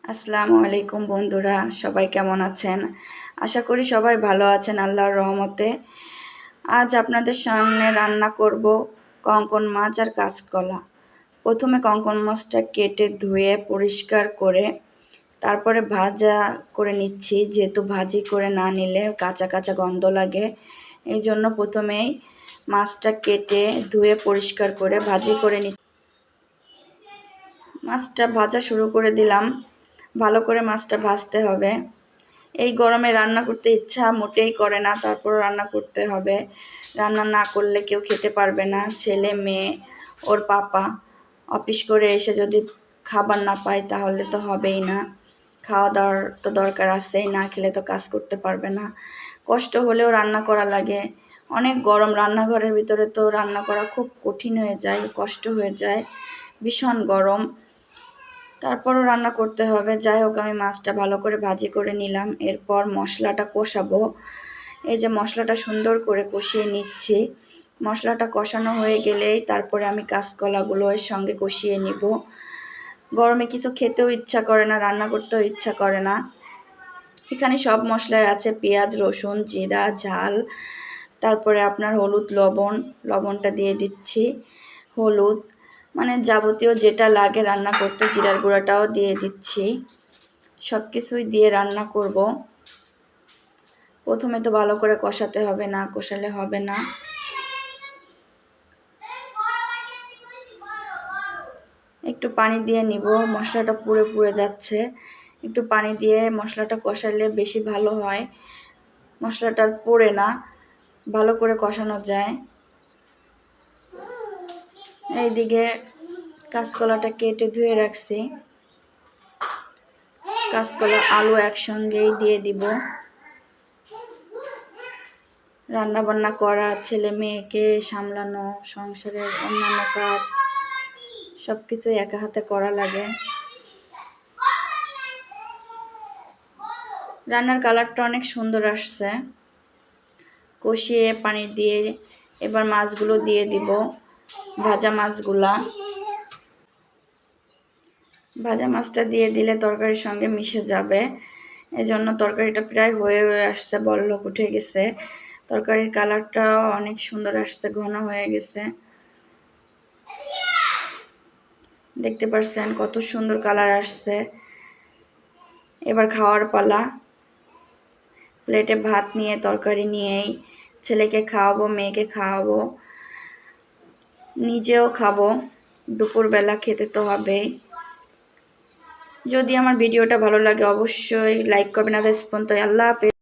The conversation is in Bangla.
আসসালামু আলাইকুম বন্ধুরা, সবাই কেমন আছেন? আশা করি সবাই ভালো আছেন আল্লাহর রহমতে। আজ আপনাদের সামনে রান্না করব কঙ্কন মাছ আর কাঁচকলা। প্রথমে কঙ্কন মাছটা কেটে ধুয়ে পরিষ্কার করে তারপরে ভাজা করে নিচ্ছি, যেহেতু ভাজি করে না নিলে কাঁচা কাঁচা গন্ধ লাগে। এই জন্য প্রথমেই মাছটা কেটে ধুয়ে পরিষ্কার করে ভাজি করে নিচ্ছি। মাছটা ভাজা শুরু করে দিলাম। ভালো করে মাছটা ভাজতে হবে। এই গরমে রান্না করতে ইচ্ছা মোটেই করে না, তারপরও রান্না করতে হবে। রান্না না করলে কেউ খেতে পারবে না। ছেলে মেয়ে ওর পাপা অফিস করে এসে যদি খাবার না পায় তাহলে তো হবেই না। খাওয়া দাওয়ার তো দরকার আছেই, না খেলে তো কাজ করতে পারবে না। কষ্ট হলেও রান্না করা লাগে। অনেক গরম, রান্নাঘরের ভিতরে তো রান্না করা খুব কঠিন হয়ে যায়, কষ্ট হয়ে যায়, ভীষণ গরম। তারপরও রান্না করতে হবে। যাই হোক, আমি মাছটা ভালো করে ভাজি করে নিলাম। এরপর মশলাটা কষাবো। এই যে মশলাটা সুন্দর করে কষিয়ে নিচ্ছি। মশলাটা কষানো হয়ে গেলেই তারপরে আমি কাঁচকলাগুলো এর সঙ্গে কষিয়ে নিব। গরমে কিছু খেতেও ইচ্ছা করে না, রান্না করতেও ইচ্ছা করে না। এখানে সব মশলাই আছে, পেঁয়াজ, রসুন, জিরা, ঝাল, তারপরে আপনার হলুদ, লবণটা দিয়ে দিচ্ছি। হলুদ মানে যাবতীয় যেটা লাগে রান্না করতে, জিরার গুঁড়াটাও দিয়ে দিচ্ছি। সব কিছুই দিয়ে রান্না করব। প্রথমে তো ভালো করে কষাতে হবে, না কষালে হবে না। একটু পানি দিয়ে নিব, মশলাটা পুড়ে পুড়ে যাচ্ছে। একটু পানি দিয়ে মশলাটা কষালে বেশি ভালো হয়, মশলাটা আর পোড়ে না, ভালো করে কষানো যায়। এইদিকে কাঁচকলাটা কেটে ধুয়ে রাখছি। কাঁচকলা আলু একসঙ্গেই দিয়ে দিব। রান্না বান্না করা, ছেলে মেয়েকে সামলানো, সংসারের অন্যান্য কাজ সব কিছুই একা হাতে করা লাগে। রান্নার কালারটা অনেক সুন্দর আসছে। কষিয়ে পানি দিয়ে এবার মাছগুলো দিয়ে দিব। ভাজা মাছটা দিয়ে দিলে তরকারির সঙ্গে মিশে যাবে। এজন্য তরকারিটা প্রায় হয়ে আসছে, বলক উঠে গেছে। তরকারির কালারটাও অনেক সুন্দর আসছে, ঘন হয়ে গেছে। দেখতে পাচ্ছেন কত সুন্দর কালার আসছে। এবার খাওয়ার পালা। প্লেটে ভাত নিয়ে, তরকারি নিয়েই ছেলেকে খাওয়াবো, মেয়েকে খাওয়াবো, নিজেও খাবো। দুপুরবেলা খেতে তো হবেই। যদি আমার ভিডিওটা ভালো লাগে অবশ্যই লাইক করবেন। আজ পর্যন্ত, আল্লাহ হাফেজ।